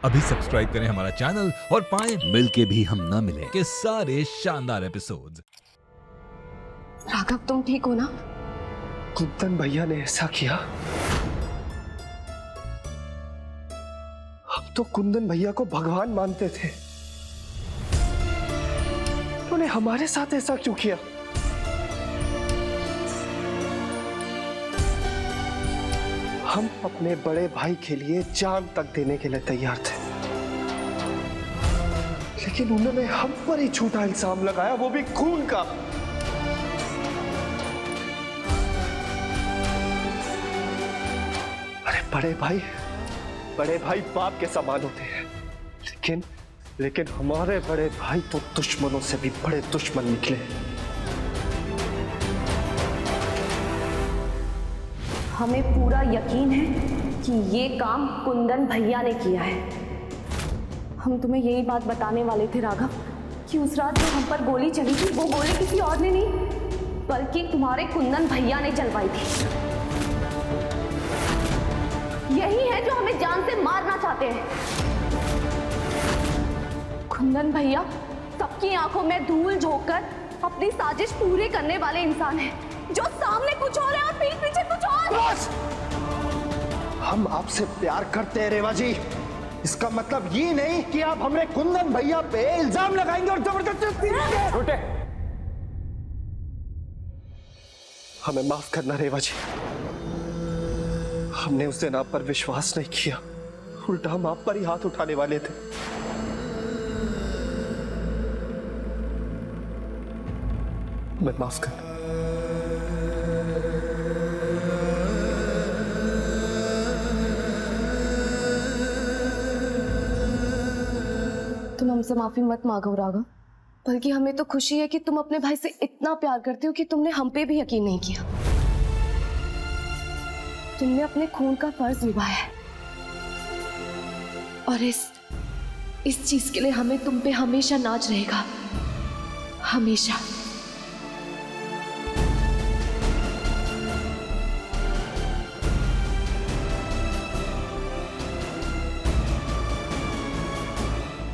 अभी सब्सक्राइब करें हमारा चैनल और पाएं मिलके भी हम ना मिले के सारे शानदार एपिसोड्स। राघव, तुम ठीक हो ना? कुंदन भैया ने ऐसा किया। हम तो कुंदन भैया को भगवान मानते थे, उन्होंने हमारे साथ ऐसा क्यों किया? हम अपने बड़े भाई के लिए जान तक देने के लिए तैयार थे, लेकिन उन्होंने हम पर ही झूठा इल्जाम लगाया, वो भी खून का। अरे बड़े भाई बाप के समान होते हैं, लेकिन हमारे बड़े भाई तो दुश्मनों से भी बड़े दुश्मन निकले। हमें पूरा यकीन है कि ये काम कुंदन भैया ने किया है। हम तुम्हें यही बात बताने वाले थे राघव, कि उस रात जो हम पर गोली चली थी, वो गोली किसी और ने नहीं बल्कि तुम्हारे कुंदन भैया ने चलवाई थी। यही है जो हमें जान से मारना चाहते हैं। कुंदन भैया सबकी आंखों में धूल झोंककर अपनी साजिश पूरी करने वाले इंसान हैं, जो सामने कुछ और है और पीठ पीछे कुछ और। बस! हम आपसे प्यार करते हैं रेवा जी, इसका मतलब ये नहीं कि आप हमें कुंदन भैया पे इल्जाम लगाएंगे और जबरदस्ती छोटे। हमें माफ करना रेवा जी, हमने उस दिन आप पर विश्वास नहीं किया, उल्टा हम आप पर ही हाथ उठाने वाले थे। हमें माफ करना। तुम हमसे माफी मत मांगो राघव, बल्कि हमें तो खुशी है कि तुम अपने भाई से इतना प्यार करते हो कि तुमने हम पे भी यकीन नहीं किया। तुमने अपने खून का फर्ज निभाया है और इस चीज के लिए हमें तुम पे हमेशा नाज रहेगा, हमेशा।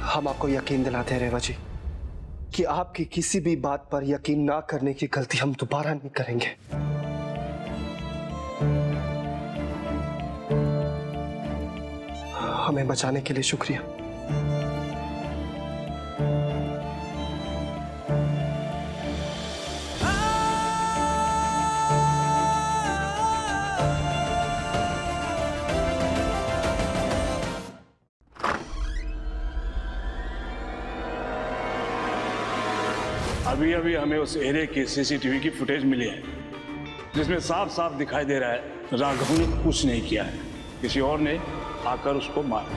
हम आपको यकीन दिलाते हैं रेवा जी कि आपकी किसी भी बात पर यकीन ना करने की गलती हम दोबारा नहीं करेंगे। हमें बचाने के लिए शुक्रिया। अभी अभी हमें उस एरिया की सीसीटीवी की फुटेज मिली है, जिसमें साफ साफ दिखाई दे रहा है राघव ने कुछ नहीं किया है, किसी और ने आकर उसको मारा।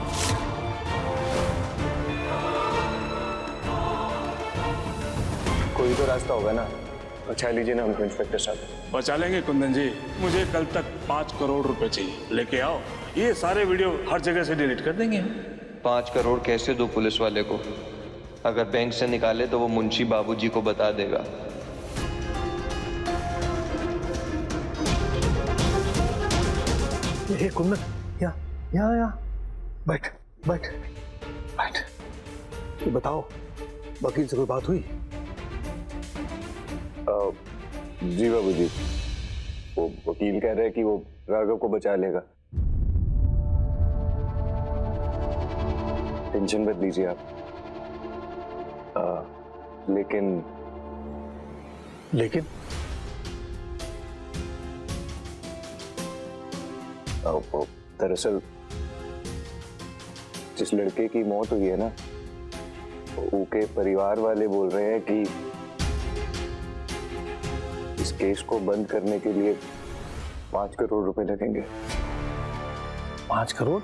कोई तो रास्ता होगा ना, बचा लीजिए ना हमको इंस्पेक्टर साहब। बचा लेंगे कुंदन जी, मुझे कल तक 5 करोड़ रुपए चाहिए, लेके आओ। ये सारे वीडियो हर जगह से डिलीट कर देंगे। 5 करोड़ कैसे दो पुलिस वाले को? अगर बैंक से निकाले तो वो मुंशी बाबूजी को बता देगा। ये कुंदन, यहाँ बैठ। ये बताओ, वकील से कोई बात हुई? जी बाबूजी, वो वकील कह रहे हैं कि वो राघव को बचा लेगा। टेंशन मत लीजिए आप। लेकिन दरअसल जिस लड़के की मौत हुई है ना, उनके परिवार वाले बोल रहे हैं कि इस केस को बंद करने के लिए 5 करोड़ रुपए लगेंगे। 5 करोड़?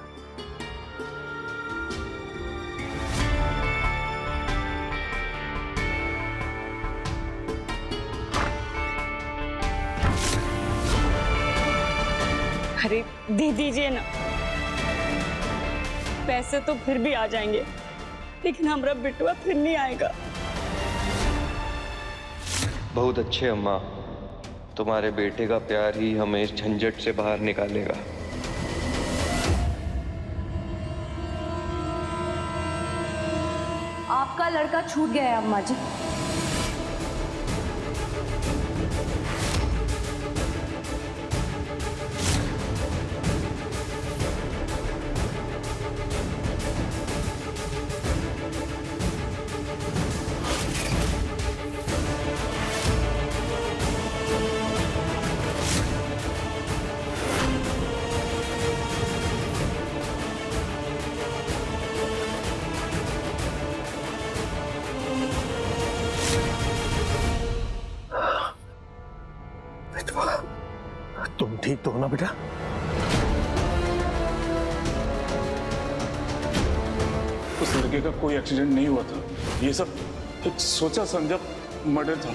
अरे दे दीजिए ना, पैसे तो फिर भी आ जाएंगे, लेकिन हमारा बिटुआ फिर नहीं आएगा। बहुत अच्छे अम्मा, तुम्हारे बेटे का प्यार ही हमें इस झंझट से बाहर निकालेगा। आपका लड़का छूट गया है अम्मा जी। तुम ठीक तो हो ना बेटा? उस लड़के का कोई एक्सीडेंट नहीं हुआ था। ये सब एक सोचा समझा मर्डर था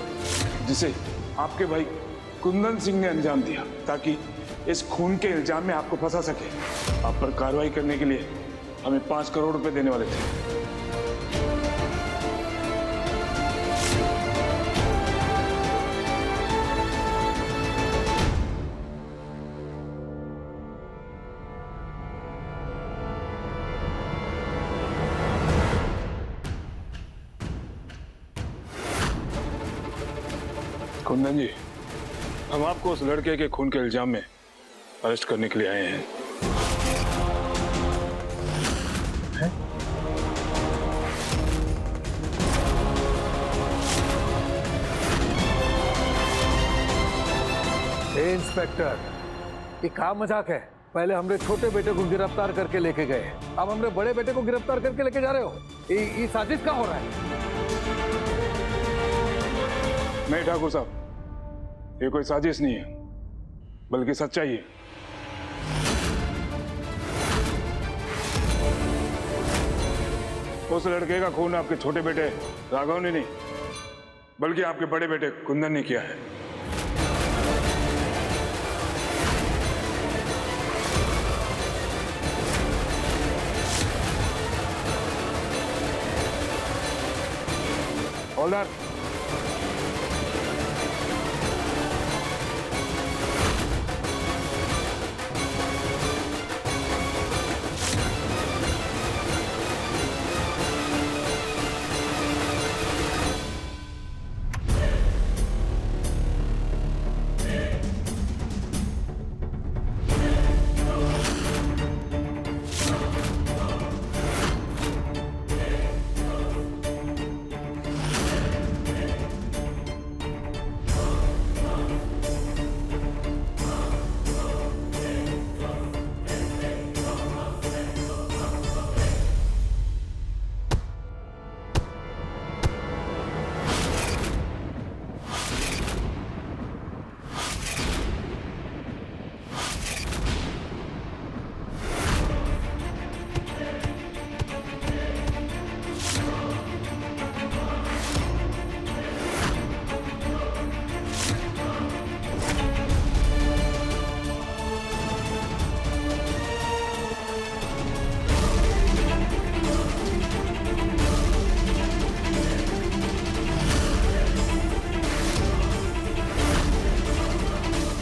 जिसे आपके भाई कुंदन सिंह ने अंजाम दिया ताकि इस खून के इल्जाम में आपको फंसा सके। आप पर कार्रवाई करने के लिए हमें 5 करोड़ रुपए देने वाले थे। कुंदन जी, हम आपको उस लड़के के खून के इल्जाम में अरेस्ट करने के लिए आए हैं। इंस्पेक्टर, ये क्या मजाक है? पहले हमरे छोटे बेटे को गिरफ्तार करके लेके गए, अब हमरे बड़े बेटे को गिरफ्तार करके लेके जा रहे हो। ये साजिश क्या हो रहा है? नहीं ठाकुर साहब, ये कोई साजिश नहीं है बल्कि सच्चाई है। उस लड़के का खून आपके छोटे बेटे राघव ने नहीं बल्कि आपके बड़े बेटे कुंदन ने किया है। हवलदार,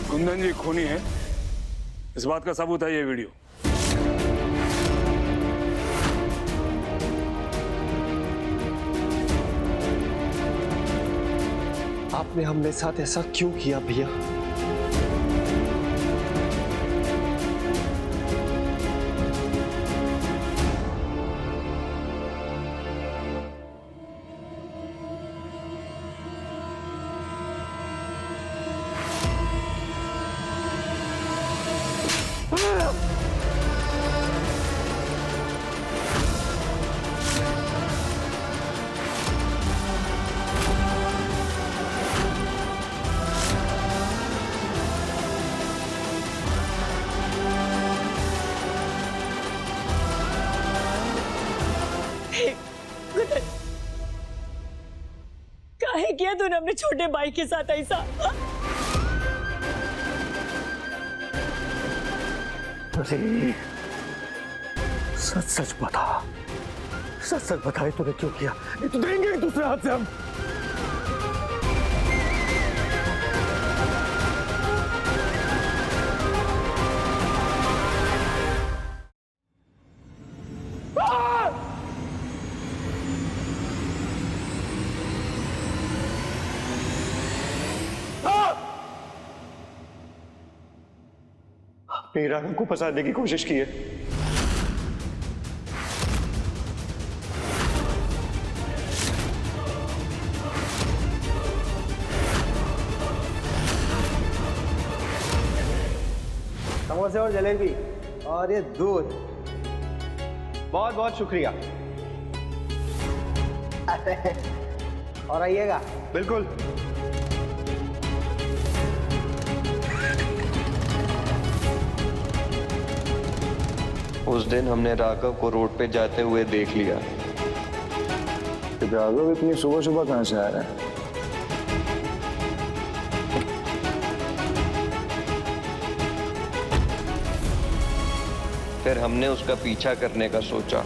कुंदन जी खूनी है, इस बात का सबूत है ये वीडियो। आपने हमने साथ ऐसा क्यों किया भैया? काहे किया तूने अपने छोटे भाई के साथ ऐसा? अरे सच सच बता, सच सच बताए तूने क्यों किया? नहीं तो देंगे एक दूसरे हाथ से हम। आपने राघव को फंसाने की कोशिश की है। समोसे और जलेबी और ये दूध, बहुत बहुत शुक्रिया। और आइएगा। बिल्कुल। उस दिन हमने राघव को रोड पे जाते हुए देख लिया। राघव इतनी सुबह सुबह कहाँ से आ रहा है? फिर हमने उसका पीछा करने का सोचा।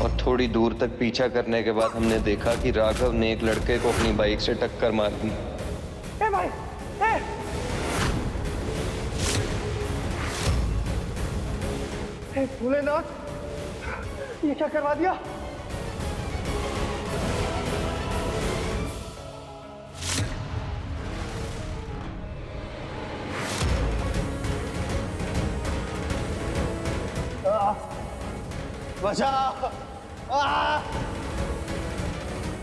और थोड़ी दूर तक पीछा करने के बाद हमने देखा कि राघव ने एक लड़के को अपनी बाइक से टक्कर मार दी। भाई, भोलेनाथ, ये क्या करवा दिया? बचाओ!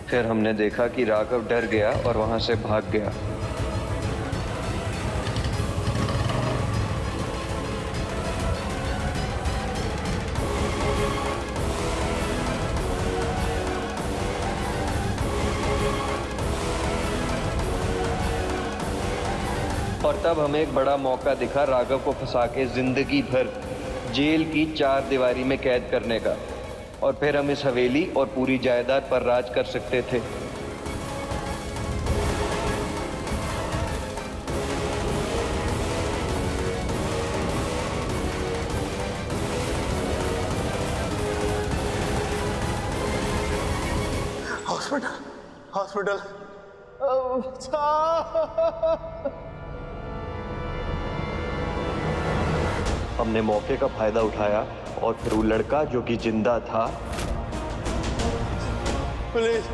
फिर हमने देखा कि राघव डर गया और वहां से भाग गया। और तब हमें एक बड़ा मौका दिखा राघव को फंसा के जिंदगी भर जेल की 4 दीवारी में कैद करने का, और फिर हम इस हवेली और पूरी जायदाद पर राज कर सकते थे। हॉस्पिटल, हॉस्पिटल, हमने मौके का फायदा उठाया और फिर वो लड़का जो कि जिंदा था, पुलिस!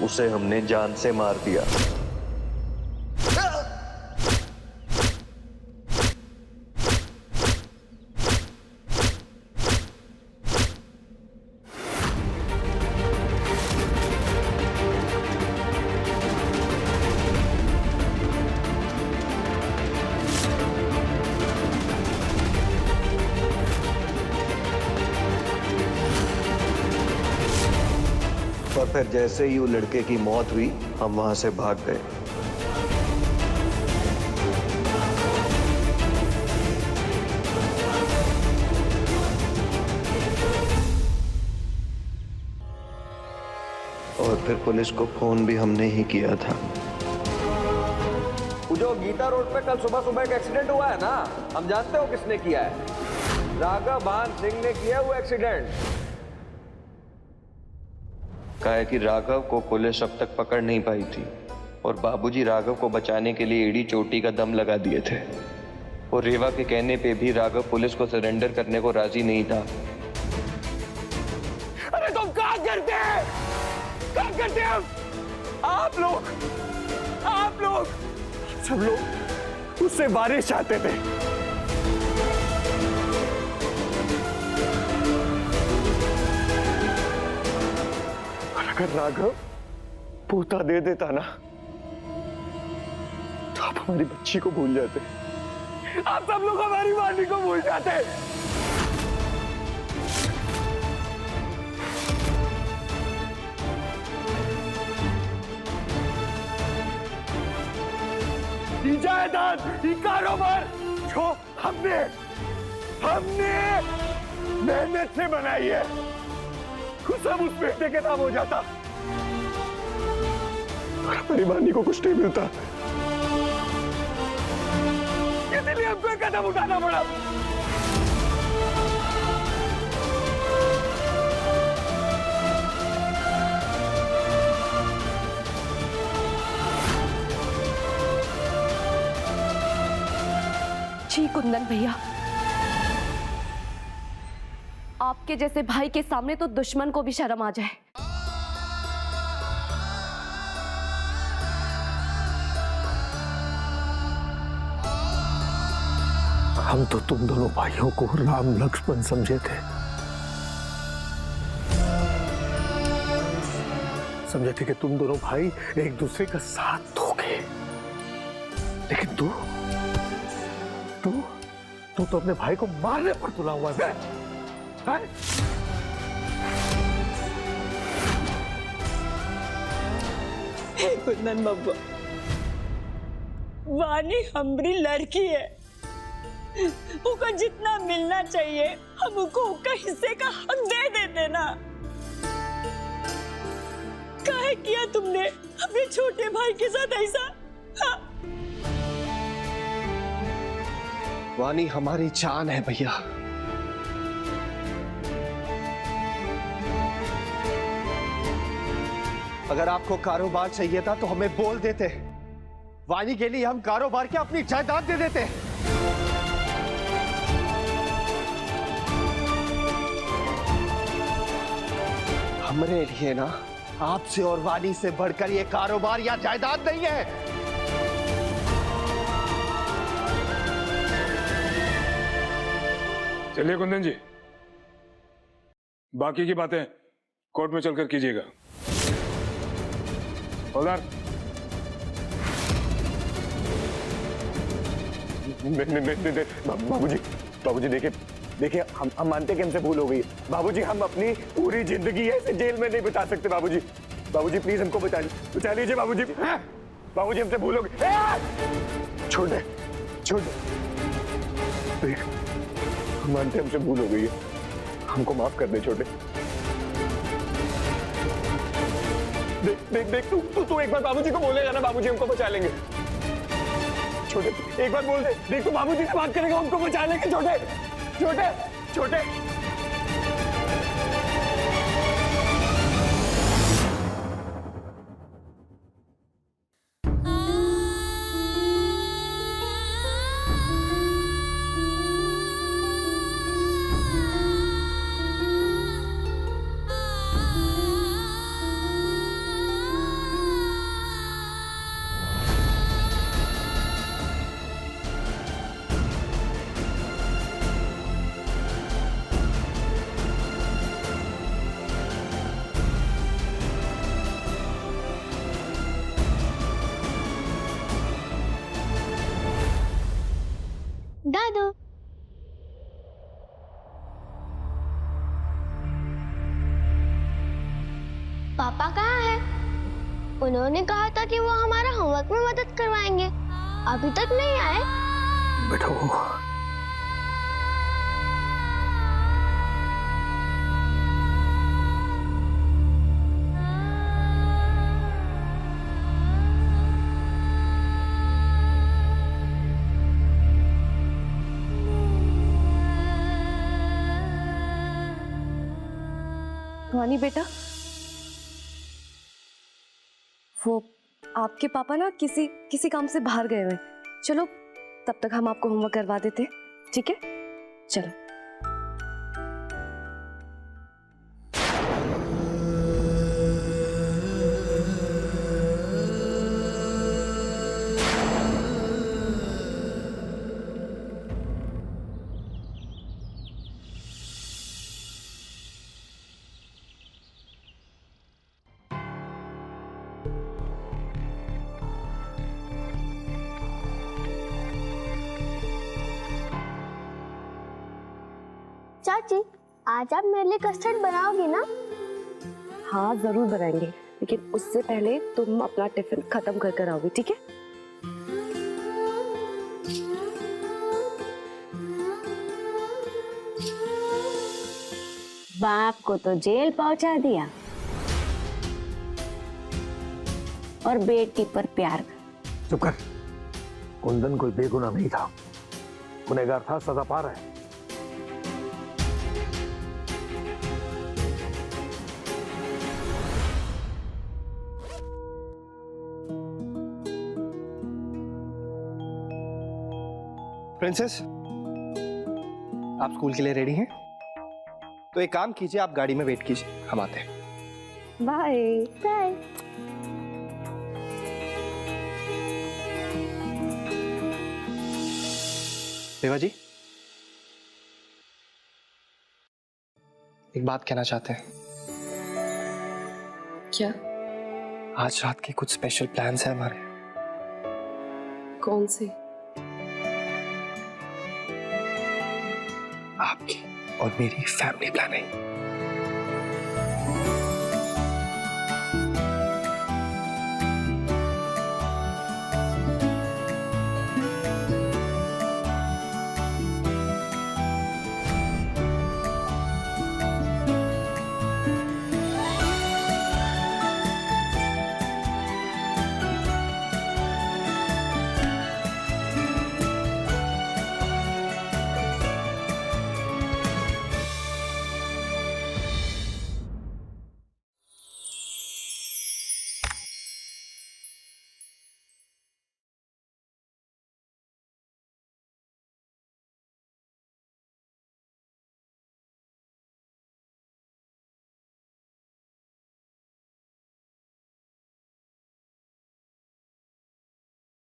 उसे हमने जान से मार दिया। और फिर जैसे ही वो लड़के की मौत हुई, हम वहां से भाग गए। और फिर पुलिस को फोन भी हमने ही किया था। वो जो गीता रोड पे कल सुबह सुबह एक एक्सीडेंट हुआ है ना, हम जानते हो किसने किया है। राघव भान सिंह ने किया वो एक्सीडेंट। कहा है कि राघव को पुलिस अब तक पकड़ नहीं पाई थी और बाबूजी राघव को बचाने के लिए एड़ी चोटी का दम लगा दिए थे। और रेवा के कहने पे भी राघव पुलिस को सरेंडर करने को राजी नहीं था। अरे तुम क्या करते हैं? क्या करते हैं आप लोग सब लोग उससे बारिश चाहते थे। अगर राघव पोता दे देता ना, तो आप हमारी बच्ची को भूल जाते। आप सब लोग हमारी वाणी को भूल जाते। जायदाद, ये कारोबार जो हमने मेहनत से बनाई है, सब उस बेटे के नाम हो जाता और हमारी वानी को कुछ नहीं मिलता। इसलिए हमको कदम उठाना पड़ा। जी कुंदन भैया, आपके जैसे भाई के सामने तो दुश्मन को भी शर्म आ जाए। हम तो तुम दोनों भाइयों को राम लक्ष्मण समझे थे, समझे थे कि तुम दोनों भाई एक दूसरे का साथ दोगे, लेकिन तू तो अपने भाई को मारने पर तुला हुआ है। कुंदन बब्बा, वानी हमारी लड़की है, उसको जितना मिलना चाहिए हम उसको उसका हिस्से का हक दे देते ना। काहे किया तुमने अपने छोटे भाई के साथ ऐसा? हाँ? वानी हमारी जान है भैया। अगर आपको कारोबार चाहिए था तो हमें बोल देते, वानी के लिए हम कारोबार के अपनी जायदाद दे देते। हमरे लिए ना आपसे और वानी से बढ़कर ये कारोबार या जायदाद नहीं है। चलिए कुंदन जी, बाकी की बातें कोर्ट में चलकर कीजिएगा। हवलदार। नहीं, बाबूजी देखिए हम मानते कि हमसे भूल हो गई है। बाबूजी हम अपनी पूरी जिंदगी ऐसे जेल में नहीं बिता सकते। बाबूजी प्लीज हमको बचा लीजिए बाबूजी हमसे भूल हो गई। छोड़ दे देख, हम मानते हमसे भूल हो गई है, हमको माफ कर दे छोटे। देख तू एक बार बाबूजी को बोलेगा ना, बाबूजी हमको बचा लेंगे। छोटे एक बार बोल दे, देख तू बाबूजी से बात करेगा, हमको बचा लेंगे छोटे। दादू, पापा कहाँ है? उन्होंने कहा था कि वो हमारा होमवर्क में मदद करवाएंगे, अभी तक नहीं आए। बेटा वो वानी बेटा, वो आपके पापा ना किसी काम से बाहर गए हुए, चलो तब तक हम आपको होमवर्क करवा देते हैं, ठीक है? चलो। चाची, आज आप मेरे लिए कस्टर्ड बनाओगी ना? हाँ जरूर बनाएंगे, लेकिन उससे पहले तुम अपना टिफिन खत्म कर कर आओगी, ठीक है? बाप को तो जेल पहुंचा दिया और बेटी पर प्यार। चुप कर। कुंदन कोई बेगुनाह नहीं था, गुनहगार था, सजा पा रहा है। प्रिंसेस, आप स्कूल के लिए रेडी हैं? तो एक काम कीजिए, आप गाड़ी में वेट कीजिए, हम आते हैं। Bye bye. रेवा जी, एक बात कहना चाहते हैं। क्या? आज रात के कुछ स्पेशल प्लान्स हैं हमारे। कौन से? आपकी और मेरी फैमिली प्लानिंग।